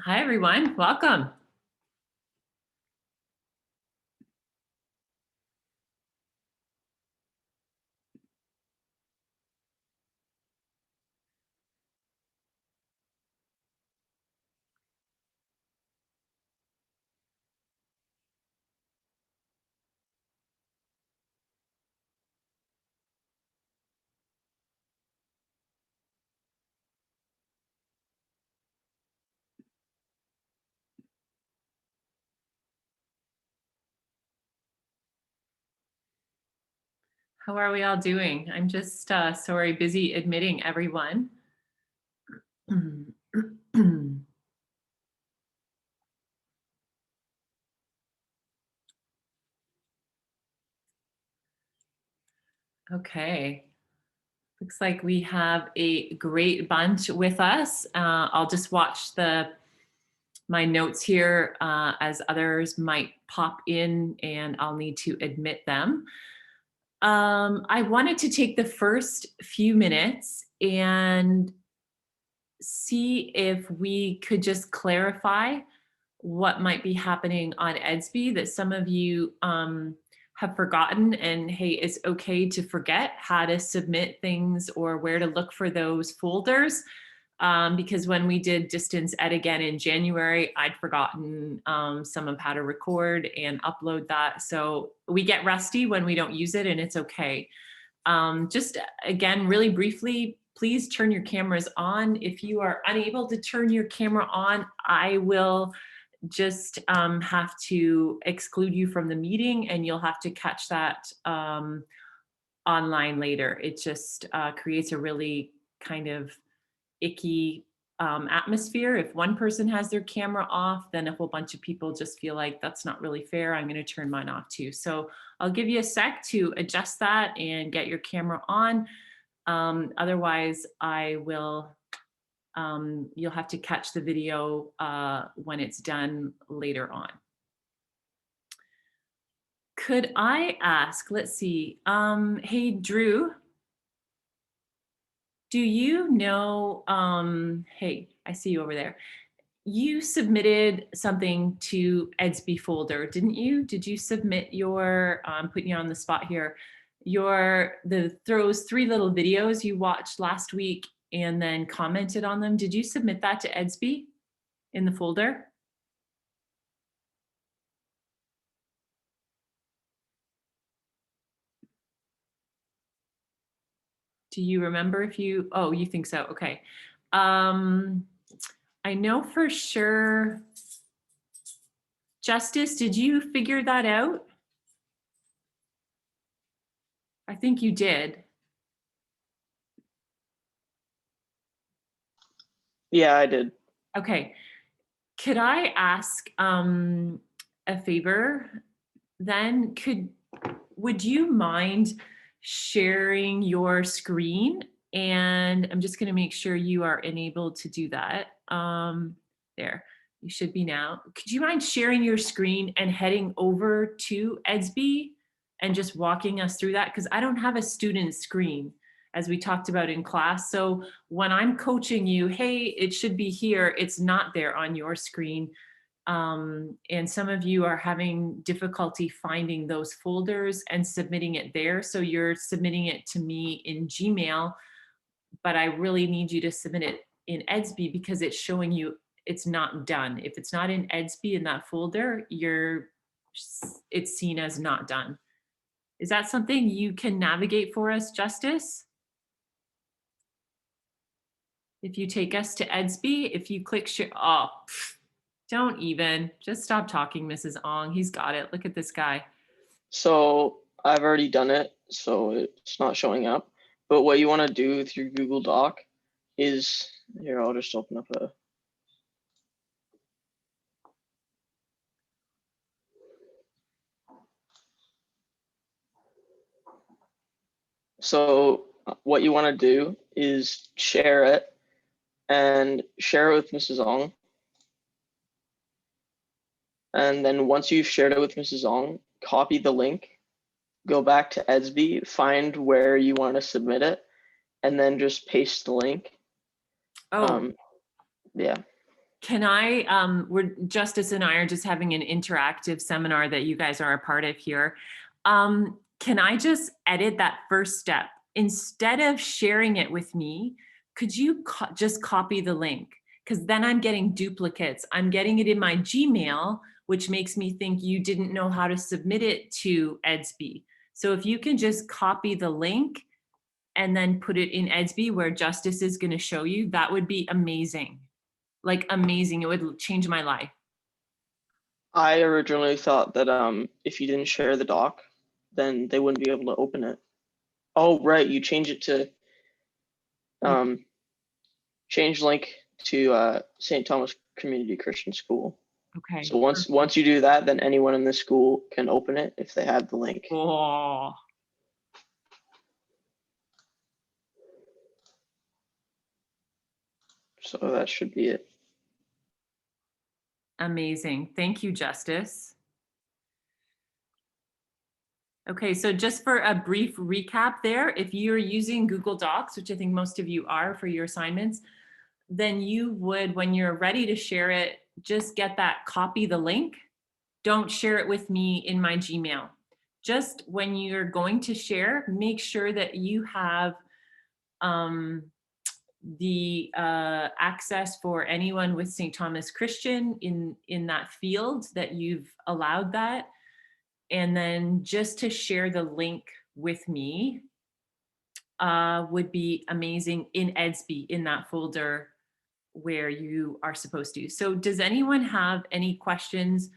Hi, everyone. Welcome. How are we all doing? I'm just sorry, busy admitting everyone. Okay. Looks like we have a great bunch with us. I'll just watch my notes here as others might pop in and I'll need to admit them. I wanted to take the first few minutes and see if we could just clarify what might be happening on Edsby that some of you have forgotten. And hey, it's okay to forget how to submit things or where to look for those folders. Because when we did distance ed again in January, I'd forgotten some of how to record and upload that. So we get rusty when we don't use it, and it's okay. Just again, really briefly, please turn your cameras on. If you are unable to turn your camera on, I will just have to exclude you from the meeting and you'll have to catch that online later. It just creates a really kind of icky atmosphere. If one person has their camera off, then a whole bunch of people just feel like that's not really fair. I'm going to turn mine off too. So I'll give you a sec to adjust that and get your camera on. Otherwise, you'll have to catch the video when it's done later on. Could I ask, let's see, hey, Drew, do you know, hey, I see you over there. You submitted something to Edsby folder, didn't you? Did you submit your, putting you on the spot here, those 3 little videos you watched last week and then commented on them? Did you submit that to Edsby in the folder? Do you remember if you, oh, you think so, okay. I know for sure, Justice, did you figure that out? I think you did. Yeah, I did. Okay. Could I ask a favor then? Would you mind sharing your screen? And I'm just going to make sure you are enabled to do that. There, you should be now. Could you mind sharing your screen and heading over to Edsby and just walking us through that? Because I don't have a student screen as we talked about in class. So when I'm coaching you, hey, it should be here, it's not there on your screen. And some of you are having difficulty finding those folders and submitting it there. So you're submitting it to me in Gmail, but I really need you to submit it in Edsby because it's showing you it's not done. If it's not in Edsby in that folder, it's seen as not done. Is that something you can navigate for us, Justice? If you take us to Edsby, if you click share, oh, don't even. Just stop talking, Mrs. Ong. He's got it. Look at this guy. So I've already done it, so it's not showing up. But what you want to do with your Google Doc is, here, I'll just open up a. So what you want to do is share it and share it with Mrs. Ong. And then once you've shared it with Mrs. Ong, copy the link, go back to Edsby, find where you want to submit it, and then just paste the link. Oh, Yeah. Can Justice and I are just having an interactive seminar that you guys are a part of here. Can I just edit that first step? Instead of sharing it with me, could you just copy the link? Because then I'm getting duplicates. I'm getting it in my Gmail, which makes me think you didn't know how to submit it to Edsby. So if you can just copy the link and then put it in Edsby where Justice is going to show you, that would be amazing. Like amazing. It would change my life. I originally thought that if you didn't share the doc, then they wouldn't be able to open it. Oh, right, you change it to change link to St. Thomas Community Christian School. Okay. So once you do that, then anyone in the school can open it if they have the link. Oh. So that should be it. Amazing. Thank you, Justice. Okay, so just for a brief recap there, if you're using Google Docs, which I think most of you are for your assignments, then you would, when you're ready to share it, just get that, copy the link. Don't share it with me in my Gmail. Just when you're going to share, make sure that you have the access for anyone with St. Thomas Christian in that field, that you've allowed that. And then just to share the link with me would be amazing in Edsby, in that folder where you are supposed to. So does anyone have any questions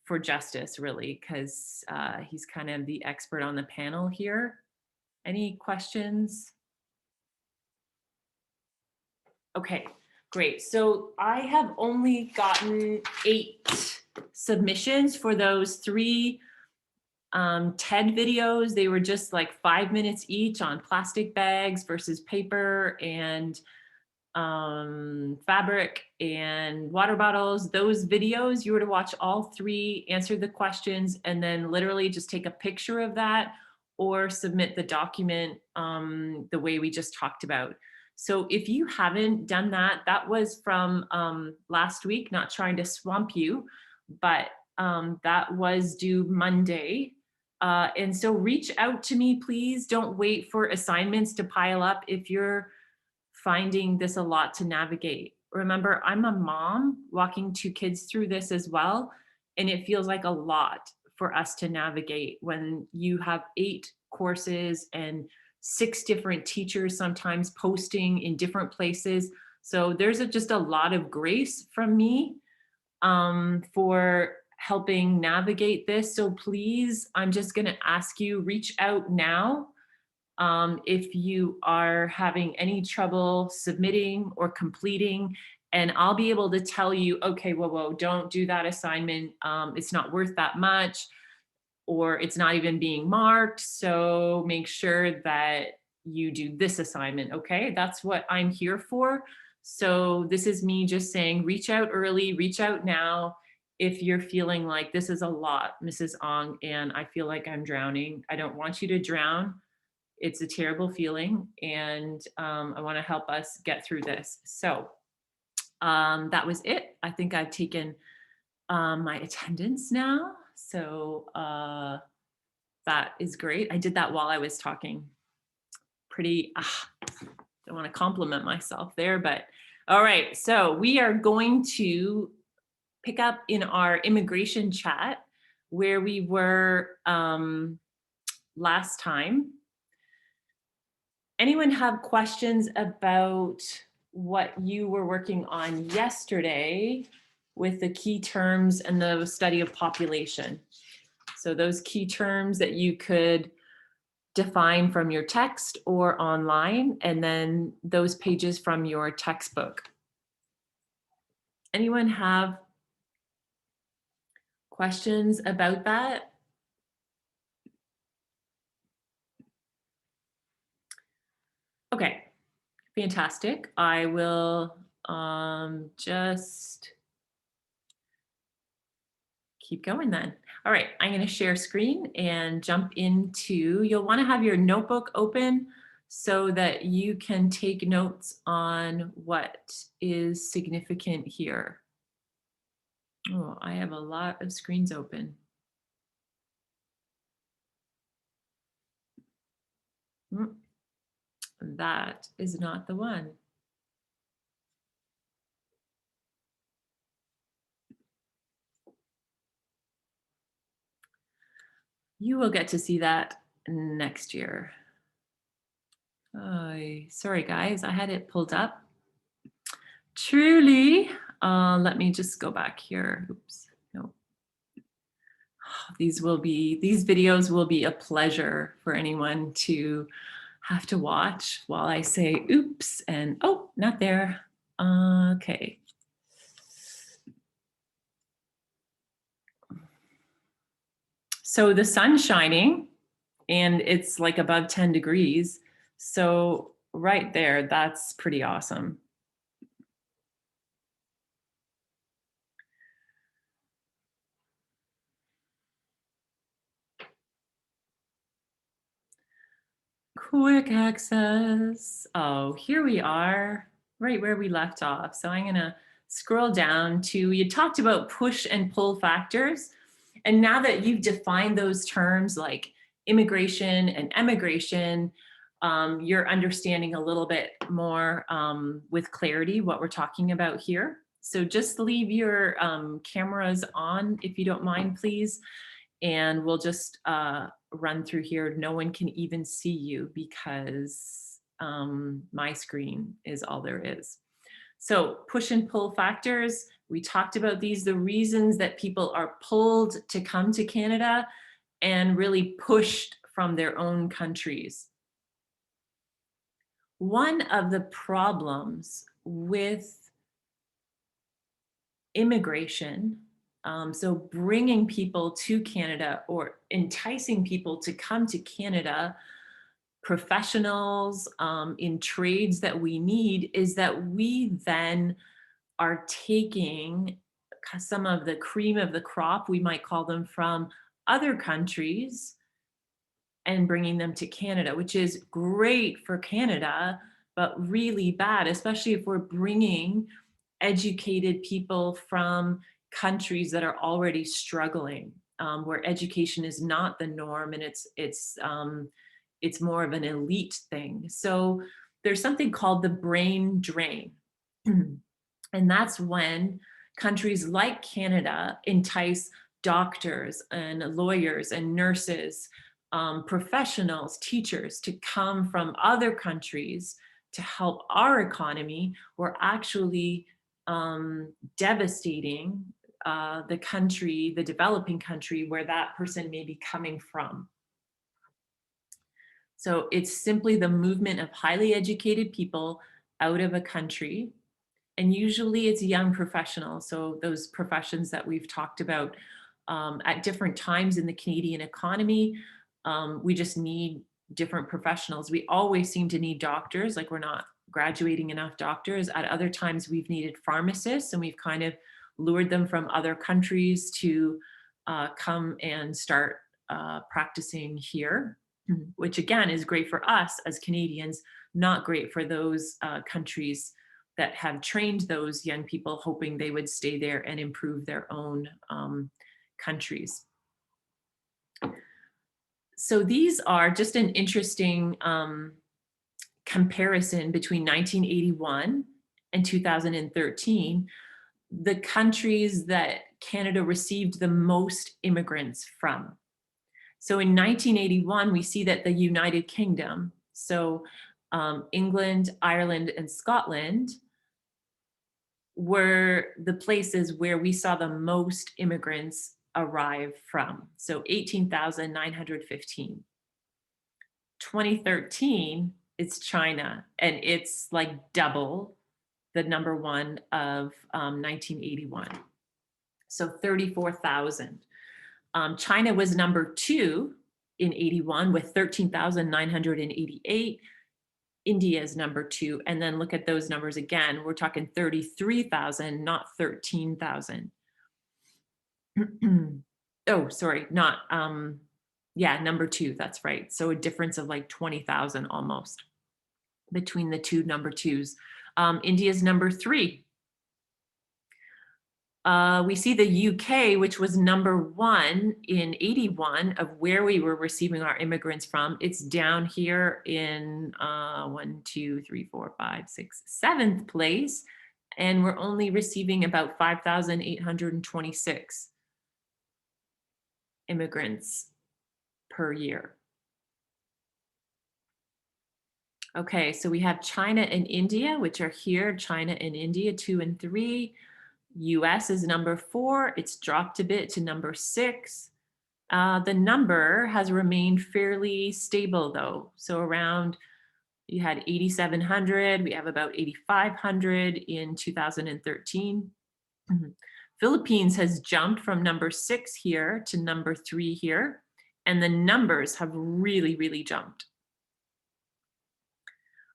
for Justice, really? Because he's kind of the expert on the panel here. Any questions? Okay, great. So I have only gotten 8 submissions for those 3 TED videos. They were just like 5 minutes each on plastic bags versus paper and fabric and water bottles. Those videos, you were to watch all 3, answer the questions, and then literally just take a picture of that or submit the document the way we just talked about. So if you haven't done that, that was from last week, not trying to swamp you, but that was due Monday. And so reach out to me, please. Don't wait for assignments to pile up if you're finding this a lot to navigate. Remember, I'm a mom walking 2 kids through this as well, and it feels like a lot for us to navigate when you have 8 courses and 6 different teachers sometimes posting in different places. So there's just a lot of grace from me for helping navigate this. So please, I'm just going to ask you, reach out now. If you are having any trouble submitting or completing, and I'll be able to tell you, okay, whoa, don't do that assignment. It's not worth that much, or it's not even being marked. So make sure that you do this assignment, okay? That's what I'm here for. So this is me just saying, reach out early, reach out now. If you're feeling like this is a lot, Mrs. Ong, and I feel like I'm drowning, I don't want you to drown. It's a terrible feeling, and I want to help us get through this. So that was it. I think I've taken my attendance now. So that is great. I did that while I was talking. Pretty, don't want to compliment myself there, but all right. So we are going to pick up in our immigration chat where we were last time. Anyone have questions about what you were working on yesterday with the key terms and the study of population? So those key terms that you could define from your text or online, and then those pages from your textbook. Anyone have questions about that? Okay, fantastic. I will just keep going then. All right, I'm going to share screen and jump into, you'll want to have your notebook open so that you can take notes on what is significant here. Oh, I have a lot of screens open. Mm, that is not the one. You will get to see that next year. Sorry, guys, I had it pulled up. Truly, let me just go back here. Oops, no. These videos will be a pleasure for anyone to have to watch while I say oops and oh, not there. Okay. So the sun's shining and it's like above 10 degrees. So right there, that's pretty awesome. Quick access. Oh, here we are, right where we left off. So I'm gonna scroll down to, you talked about push and pull factors. And now that you've defined those terms like immigration and emigration, you're understanding a little bit more with clarity what we're talking about here. So just leave your cameras on if you don't mind, please. And we'll just run through here. No one can even see you because my screen is all there is. So push and pull factors, we talked about these, the reasons that people are pulled to come to Canada and really pushed from their own countries. One of the problems with immigration, so bringing people to Canada or enticing people to come to Canada, professionals in trades that we need, is that we then are taking some of the cream of the crop, we might call them, from other countries and bringing them to Canada, which is great for Canada, but really bad, especially if we're bringing educated people from countries that are already struggling, where education is not the norm and it's more of an elite thing. So there's something called the brain drain. And that's when countries like Canada entice doctors and lawyers and nurses, professionals, teachers to come from other countries to help our economy. We're actually devastating the country, the developing country where that person may be coming from. So it's simply the movement of highly educated people out of a country. And usually it's young professionals. So those professions that we've talked about at different times in the Canadian economy, we just need different professionals. We always seem to need doctors, like we're not graduating enough doctors. At other times we've needed pharmacists and we've kind of lured them from other countries to come and start practicing here, which again is great for us as Canadians, not great for those countries that have trained those young people hoping they would stay there and improve their own countries. So these are just an interesting comparison between 1981 and 2013, the countries that Canada received the most immigrants from. So in 1981, we see that the United Kingdom, so England, Ireland, and Scotland, were the places where we saw the most immigrants arrive from. So 18,915. 2013, it's China, and it's like double the number one of 1981. So 34,000. China was number two in 81 with 13,988. India is number two. And then look at those numbers again. We're talking 33,000, not 13,000. Oh, sorry, not, yeah, number two, that's right. So a difference of like 20,000 almost between the two number twos. India's number three. We see the UK, which was #1 in 81 of where we were receiving our immigrants from. It's down here in 1, 2, 3, 4, 5, 6, 7th place. And we're only receiving about 5,826 immigrants per year. Okay, so we have China and India, which are here. China and India, 2 and 3. US is #4. It's dropped a bit to #6. The number has remained fairly stable though. So around, you had 8,700, we have about 8,500 in 2013. Mhm. Philippines has jumped from #6 here to #3 here, and the numbers have really, really jumped.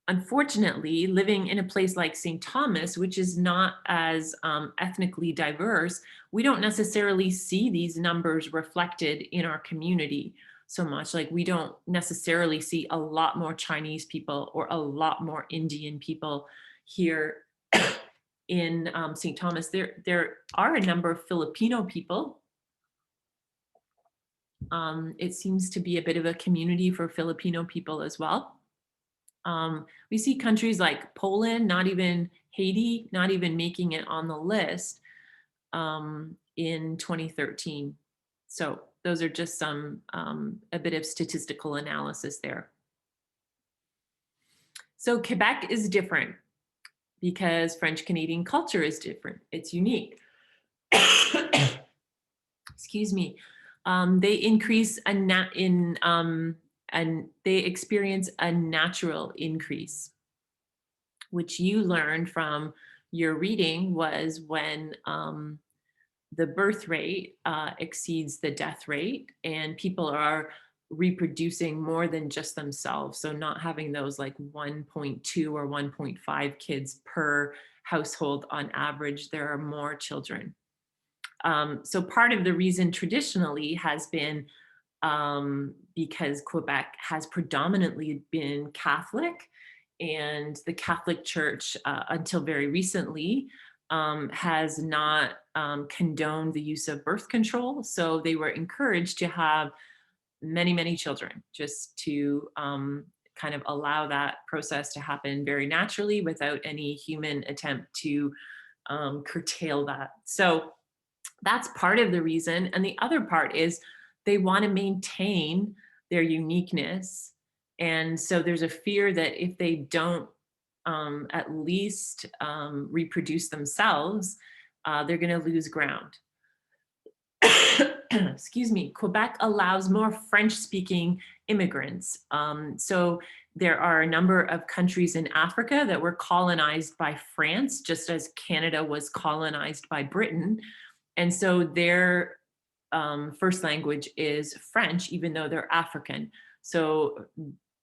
Unfortunately, living in a place like St. Thomas, which is not as ethnically diverse, we don't necessarily see these numbers reflected in our community so much. Like we don't necessarily see a lot more Chinese people or a lot more Indian people here in St. Thomas. There are a number of Filipino people. It seems to be a bit of a community for Filipino people as well. We see countries like Poland, not even Haiti, not even making it on the list in 2013. So those are just some, a bit of statistical analysis there. So Quebec is different because French Canadian culture is different. It's unique. Excuse me. They increase and they experience a natural increase, which you learned from your reading was when the birth rate exceeds the death rate and people are reproducing more than just themselves. So not having those like 1.2 or 1.5 kids per household on average, there are more children. So part of the reason traditionally has been because Quebec has predominantly been Catholic, and the Catholic Church, until very recently, has not condoned the use of birth control. So they were encouraged to have many, many children just to kind of allow that process to happen very naturally without any human attempt to curtail that. So that's part of the reason. And the other part is they want to maintain their uniqueness. And so there's a fear that if they don't at least reproduce themselves, they're going to lose ground. Excuse me. Quebec allows more French-speaking immigrants. So there are a number of countries in Africa that were colonized by France, just as Canada was colonized by Britain. And so their first language is French, even though they're African. So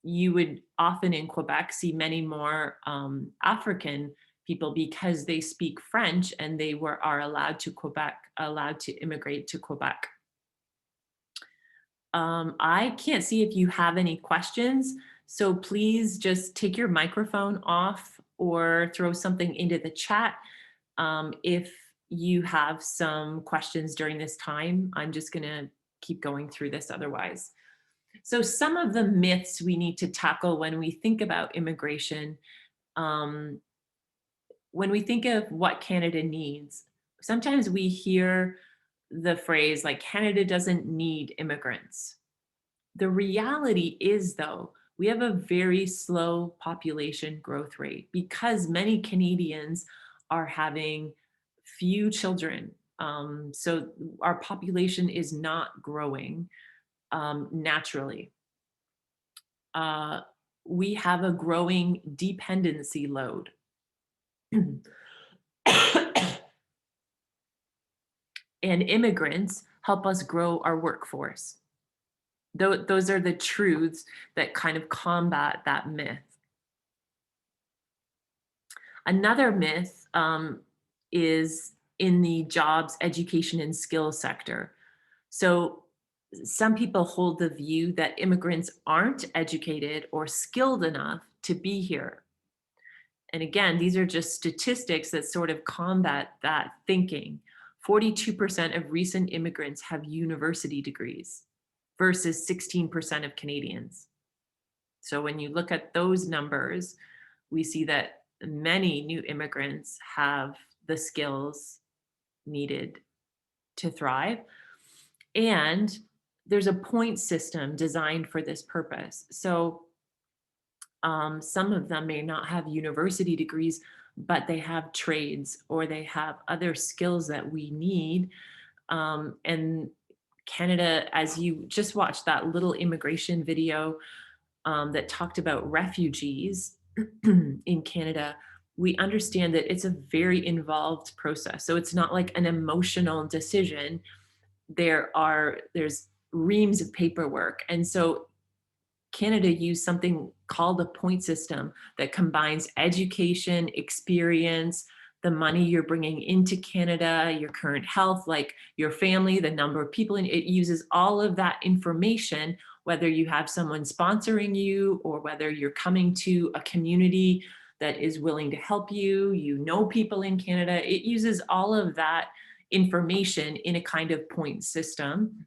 you would often in Quebec see many more African people because they speak French and they are allowed to immigrate to Quebec. I can't see if you have any questions, so please just take your microphone off or throw something into the chat. If you have some questions during this time, I'm just gonna keep going through this otherwise. So some of the myths we need to tackle when we think about immigration, when we think of what Canada needs, sometimes we hear the phrase like Canada doesn't need immigrants. The reality is though, we have a very slow population growth rate because many Canadians are having few children. So our population is not growing naturally. We have a growing dependency load. And immigrants help us grow our workforce. Those are the truths that kind of combat that myth. Another myth is in the jobs, education, and skills sector. So some people hold the view that immigrants aren't educated or skilled enough to be here. And again, these are just statistics that sort of combat that thinking. 42% of recent immigrants have university degrees versus 16% of Canadians. So when you look at those numbers, we see that many new immigrants have the skills needed to thrive. And there's a point system designed for this purpose. So some of them may not have university degrees, but they have trades or they have other skills that we need. And Canada, as you just watched that little immigration video that talked about refugees in Canada, we understand that it's a very involved process. So it's not like an emotional decision. There's reams of paperwork. And so Canada used something called a point system that combines education, experience, the money you're bringing into Canada, your current health, like your family, the number of people, and it uses all of that information, whether you have someone sponsoring you or whether you're coming to a community that is willing to help you, you know people in Canada. It uses all of that information in a kind of point system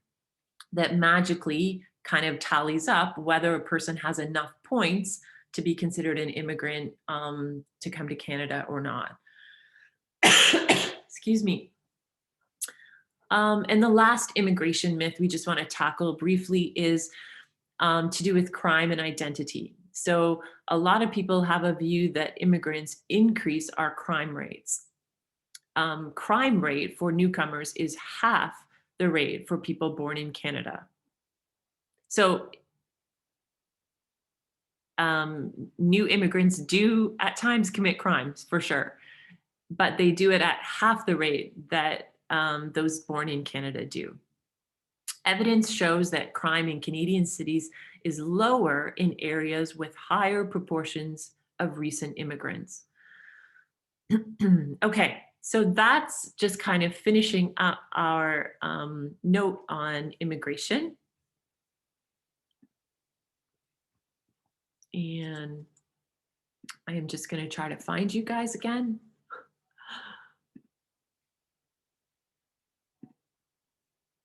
that magically kind of tallies up whether a person has enough points to be considered an immigrant to come to Canada or not. Excuse me. And the last immigration myth we just want to tackle briefly is to do with crime and identity. So a lot of people have a view that immigrants increase our crime rates. Crime rate for newcomers is half the rate for people born in Canada. So new immigrants do at times commit crimes for sure, but they do it at half the rate that those born in Canada do. Evidence shows that crime in Canadian cities is lower in areas with higher proportions of recent immigrants. Okay, so that's just kind of finishing up our note on immigration. And I am just going to try to find you guys again.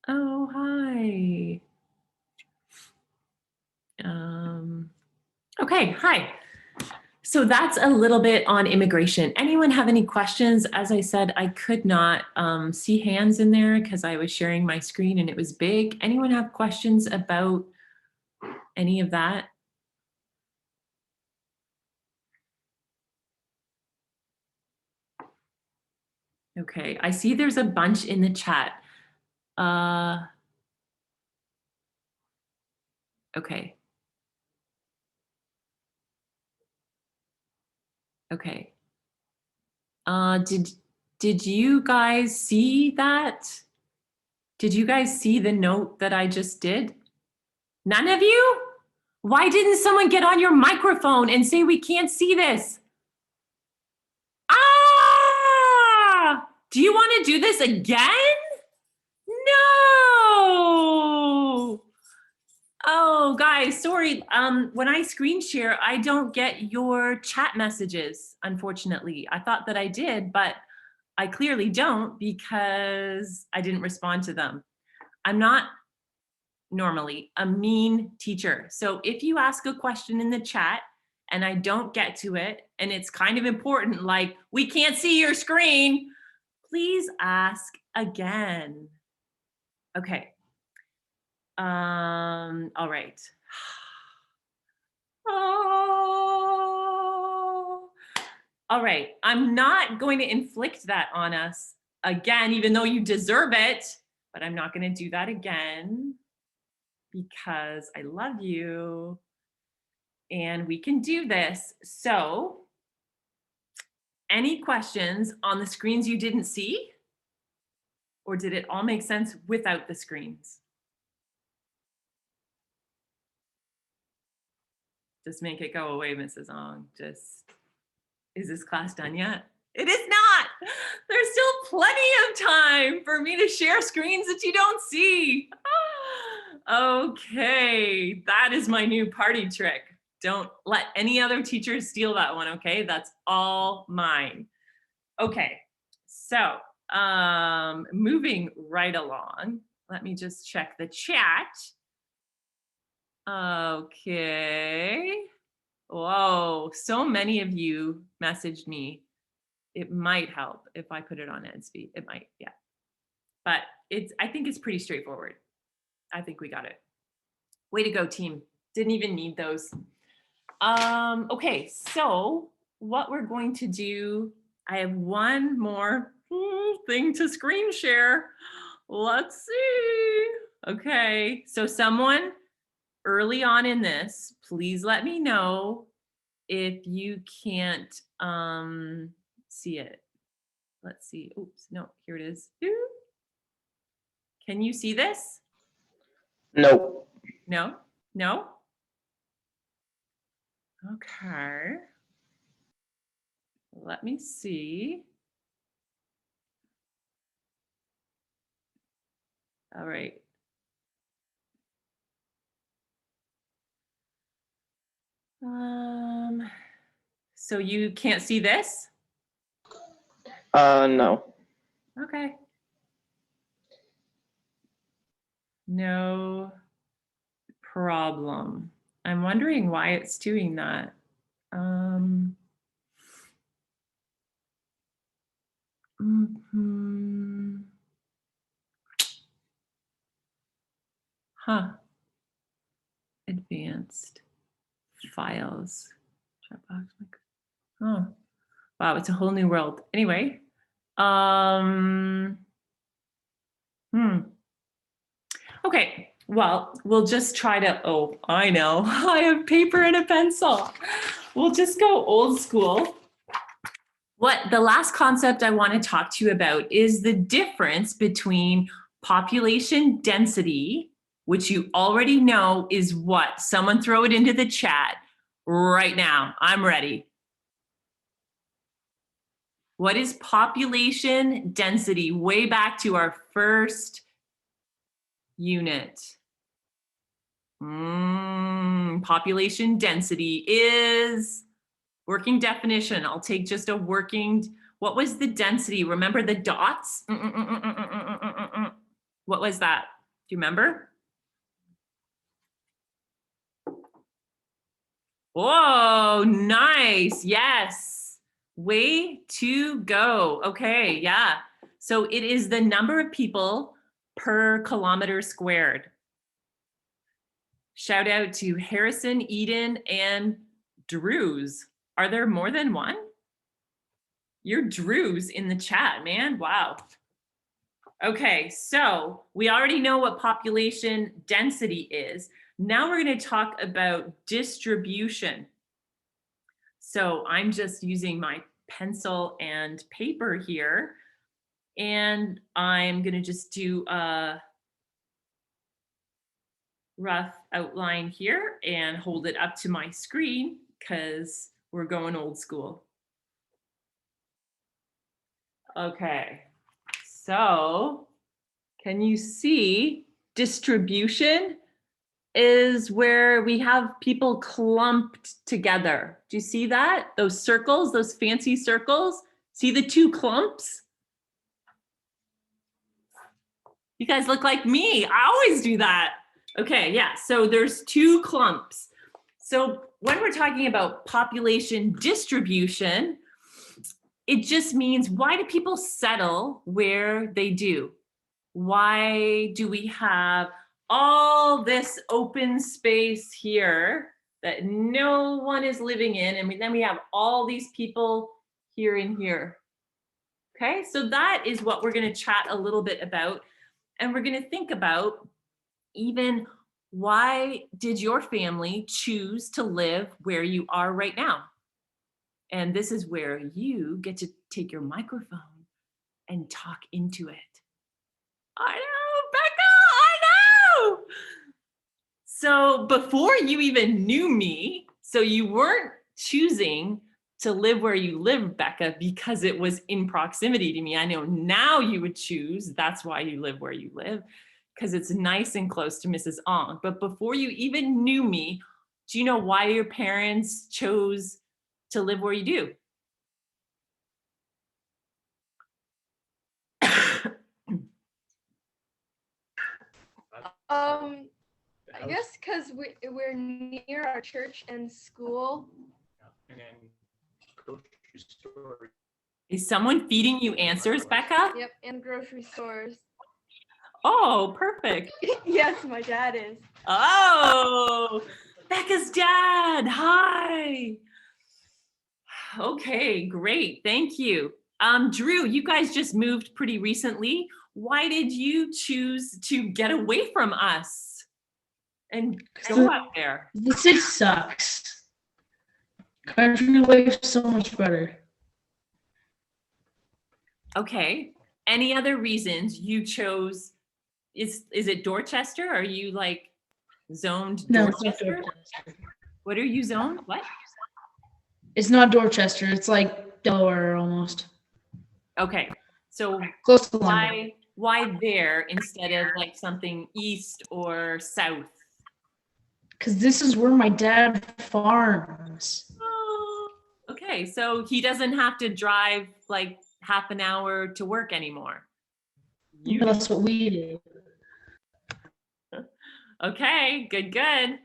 Oh, hi. Okay, hi. So that's a little bit on immigration. Anyone have any questions? As I said, I could not see hands in there because I was sharing my screen and it was big. Anyone have questions about any of that? Okay, I see there's a bunch in the chat. Okay. Okay. Did you guys see that? Did you guys see the note that I just did? None of you? Why didn't someone get on your microphone and say we can't see this? Ah! Do you want to do this again? No! Oh, guys, sorry. When I screen share, I don't get your chat messages, unfortunately. I thought that I did, but I clearly don't because I didn't respond to them. I'm not normally a mean teacher. So if you ask a question in the chat and I don't get to it, and it's kind of important, like, we can't see your screen, please ask again. Okay. All right. Oh. All right. I'm not going to inflict that on us again, even though you deserve it, but I'm not going to do that again because I love you and we can do this. So, any questions on the screens you didn't see? Or did it all make sense without the screens? Just make it go away, Mrs. Ong. Is this class done yet? It is not. There's still plenty of time for me to share screens that you don't see. Okay, that is my new party trick. Don't let any other teachers steal that one, okay? That's all mine. Okay, so Moving right along. Let me just check the chat. Okay. Whoa, so many of you messaged me. It might help if I put it on Edsby. It might, yeah. But I think it's pretty straightforward. I think we got it. Way to go, team. Didn't even need those. Okay, so what we're going to do, I have one more thing to screen share. Let's see. Okay, so someone early on in this, please let me know if you can't see it. Let's see. Oops, no, here it is. Can you see this? Nope. No? No? Okay. Let me see. All right. So you can't see this? No. Okay. No problem. I'm wondering why it's doing that. Mhm. Huh. Advanced files. Dropbox. Oh, wow, it's a whole new world. Anyway, Okay, well, we'll just try to, oh, I know, I have paper and a pencil. We'll just go old school. What the last concept I want to talk to you about is the difference between population density, which you already know is what? Someone throw it into the chat right now. I'm ready. What is population density? Way back to our first unit. Population density is working definition. I'll take just a working, what was the density? Remember the dots? What was that? Do you remember? Whoa, nice. Yes. Way to go. Okay, yeah. So it is the number of people per kilometer squared. Shout out to Harrison, Eden, and Drews. Are there more than one? You're Drews in the chat, man. Wow. Okay, so we already know what population density is. Now we're going to talk about distribution. So I'm just using my pencil and paper here, and I'm going to just do a rough outline here and hold it up to my screen because we're going old school. Okay, so can you see distribution is where we have people clumped together. Do you see that? Those circles, those fancy circles? See the two clumps? You guys look like me. I always do that. Okay, yeah, so there's two clumps. So when we're talking about population distribution, it just means, why do people settle where they do? Why do we have all this open space here that no one is living in? And then we have all these people here and here. Okay, so that is what we're going to chat a little bit about. And we're going to think about, even, why did your family choose to live where you are right now? And this is where you get to take your microphone and talk into it. I know, Becca, I know. So before you even knew me, so you weren't choosing to live where you live, Becca, because it was in proximity to me. I know now you would choose, that's why you live where you live, because it's nice and close to Mrs. Ong. But before you even knew me, do you know why your parents chose to live where you do? I guess because we're near our church and school. And then grocery store. Is someone feeding you answers, Becca? Yep, and grocery stores. Oh, perfect. Yes, my dad is. Oh, Becca's dad. Hi. Okay, great. Thank you. Drew, you guys just moved pretty recently. Why did you choose to get away from us and go out there? The city sucks. Country life's so much better. Okay. Any other reasons you chose? Is it Dorchester? Are you like zoned No, it's not Dorchester? Dorchester. What are you zoned? What? It's not Dorchester. It's like Delaware almost. Okay. So Close to London. why there instead of like something east or south? Because this is where my dad farms. Oh, okay. So he doesn't have to drive like half an hour to work anymore. You That's what we do. okay, good.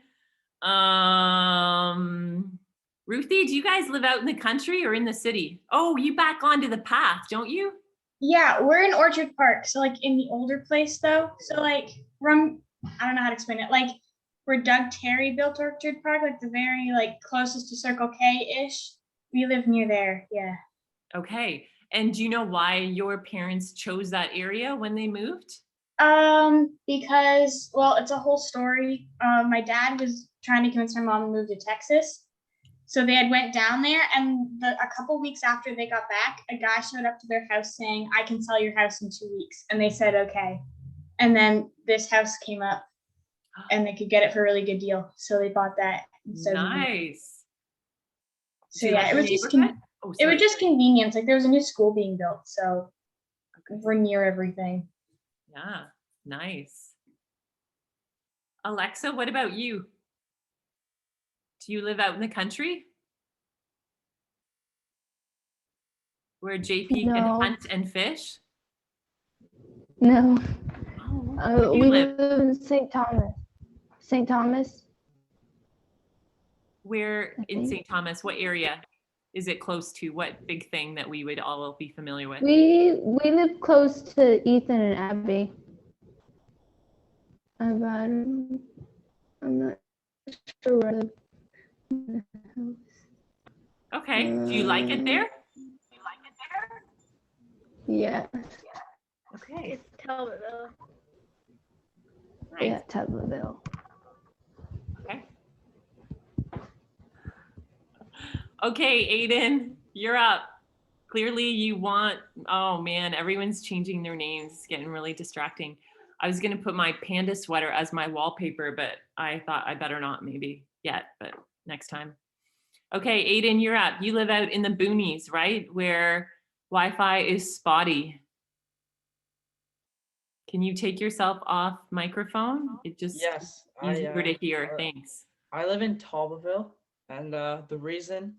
Ruthie, do you guys live out in the country or in the city? Oh, you back onto the path, don't you? Yeah, we're in Orchard Park, so like in the older place though. So like from I don't know how to explain it. Like where Doug Terry built Orchard Park, like the very like closest to Circle K-ish. We live near there. Yeah. Okay. And do you know why your parents chose that area when they moved? Because well, it's a whole story. My dad was trying to convince my mom to move to Texas. So they had went down there, and a couple weeks after they got back, a guy showed up to their house saying, "I can sell your house in 2 weeks." And they said, "Okay." And then this house came up, and they could get it for a really good deal. So they bought that instead of moving. Nice. So Do you yeah, like it the was just neighborhood? Oh, it was sorry. just convenience. Like there was a new school being built, so we're near everything. Yeah, nice. Alexa, what about you? Do you live out in the country? Where JP can No. hunt and fish? No, Oh, where do you we live? live in St. Thomas. St. Thomas. Where I in think. St. Thomas? What area is it close to? What big thing that we would all be familiar with? We live close to Ethan and Abby. About I'm not sure where the house. Okay. Do you like it there? Yeah, Okay. It's Talbotville. Nice. yeah, Tableville. Okay. Okay, Aiden, you're up. Clearly you want, oh man, everyone's changing their names. It's getting really distracting. I was gonna put my panda sweater as my wallpaper, but I thought I better not maybe yet, but next time. Okay, Aiden, you're up. You live out in the boonies, right? Where Wi-Fi is spotty. Can you take yourself off microphone? It just Yes, easier to hear. Thanks. I live in Talbotville, and the reason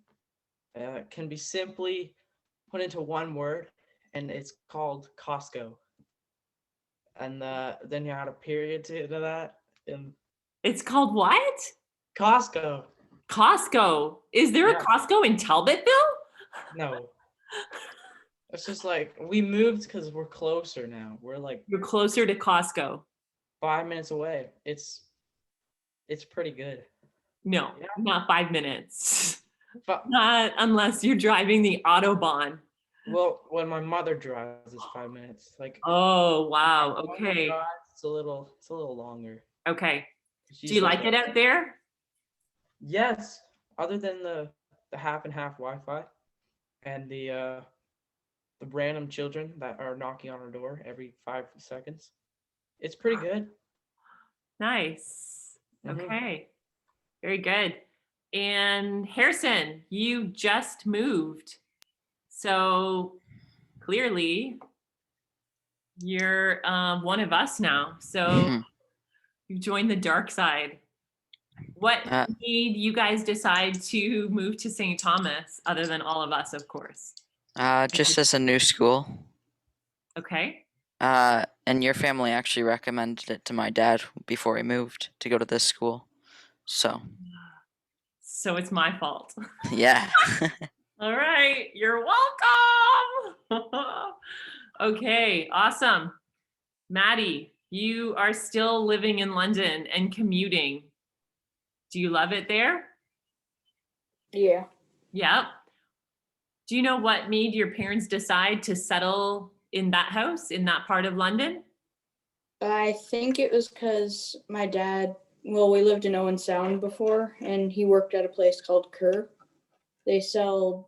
can be simply put into one word, and it's called Costco. And then you add a period to that, and It's called what? Costco. Costco. Is there Yeah. a Costco in Talbotville? No, it's just like we moved because we're closer now. We're like You're closer to Costco. 5 minutes away. It's pretty good. No, Yeah. not 5 minutes. But Not unless you're driving the Autobahn. well, when my mother drives, it's 5 minutes. Like Oh, wow. when my mom Okay. drives, it's a little longer. Okay. She's Do you just like it out there? Yes, other than the half and half Wi-Fi and the random children that are knocking on our door every 5 seconds. It's pretty good. Nice. Mhm. Okay. Very good. And Harrison, you just moved. So clearly you're one of us now. So you joined the dark side. What made you guys decide to move to St. Thomas, other than all of us, of course? Just as a new school. Okay. And your family actually recommended it to my dad before he moved to go to this school. So, So it's my fault. yeah. All right, you're welcome. Okay, awesome. Maddie, you are still living in London and commuting. Do you love it there? Yeah. Yep. Do you know what made your parents decide to settle in that house, in that part of London? I think it was because my dad, well, we lived in Owen Sound before, and he worked at a place called Kerr. They sold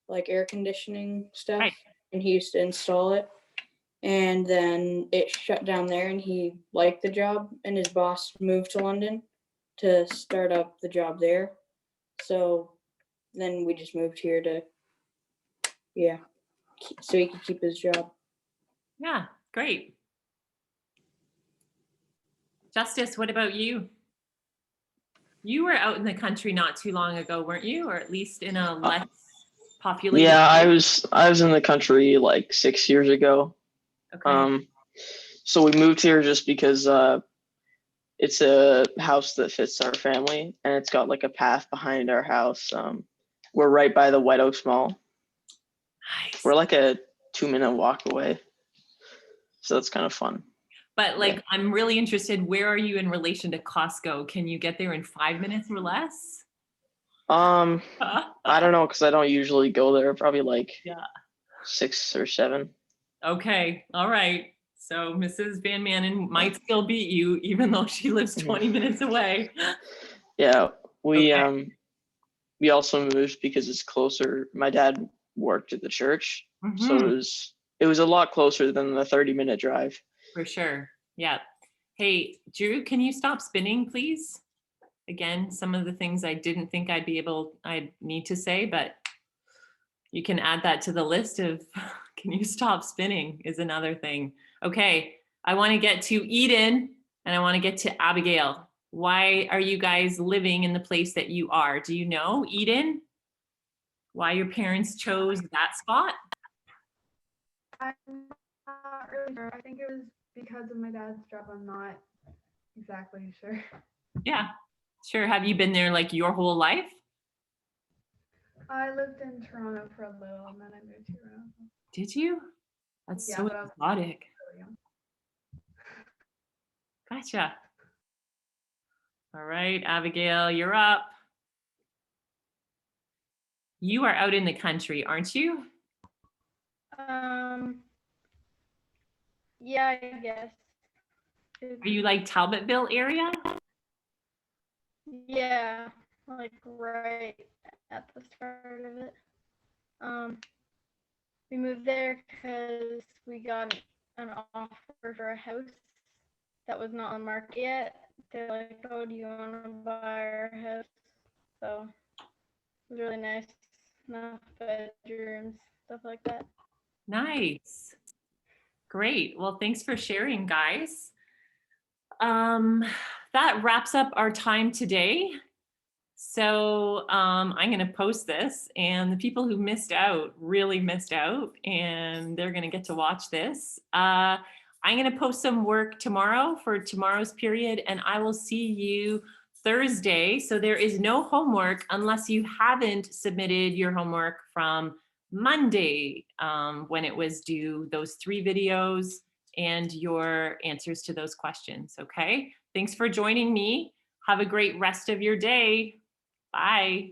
like air conditioning stuff, Right. and he used to install it. And then it shut down there, and he liked the job, and his boss moved to London to start up the job there. So then we just moved here to, yeah, so he could keep his job. Yeah, great. Justice, what about you? You were out in the country not too long ago, weren't you? Or at least in a less populated Yeah, I area? was in the country like 6 years ago. Okay. So we moved here just because it's a house that fits our family, and it's got like a path behind our house. We're right by the White Oaks Mall. Nice. We're like a 2-minute walk away, so it's kind of fun. But like, I'm really interested, where are you in relation to Costco? Can you get there in 5 minutes or less? I don't know, because I don't usually go there. Probably like Yeah. 6 or 7. Okay, all right. So Mrs. Van Manen might still beat you, even though she lives 20 minutes away. Yeah, Okay. we also moved because it's closer. My dad worked at the church, so Mhm. it was a lot closer than the 30-minute drive. For sure. Yeah. Hey, Drew, can you stop spinning, please? Again, some of the things I didn't think I'd need to say, but you can add that to the list of can you stop spinning is another thing. Okay, I want to get to Eden and I want to get to Abigail. Why are you guys living in the place that you are? Do you know, Eden? Why your parents chose that spot? I'm not really sure. I think it was because of my dad's job. I'm not exactly sure. Yeah, sure. Have you been there like your whole life? I lived in Toronto for a little, and then I moved to Toronto. Did you? That's Yeah, so but I was exotic. really young. Gotcha. All right, Abigail, you're up. You are out in the country, aren't you? Yeah, I guess. Are you like Talbotville area? Yeah, like right at the start of it. We moved there because we got an offer for a house that was not on the market yet. They're like, "Oh, do you want to buy our house?" So it was really nice. Enough bedrooms, stuff like that. Nice. Great. Well, thanks for sharing, guys. That wraps up our time today. So I'm going to post this, and the people who missed out really missed out, and they're going to get to watch this. I'm going to post some work tomorrow for tomorrow's period, and I will see you Thursday. So there is no homework unless you haven't submitted your homework from Monday when it was due, those 3 videos and your answers to those questions. Okay. Thanks for joining me. Have a great rest of your day. Bye.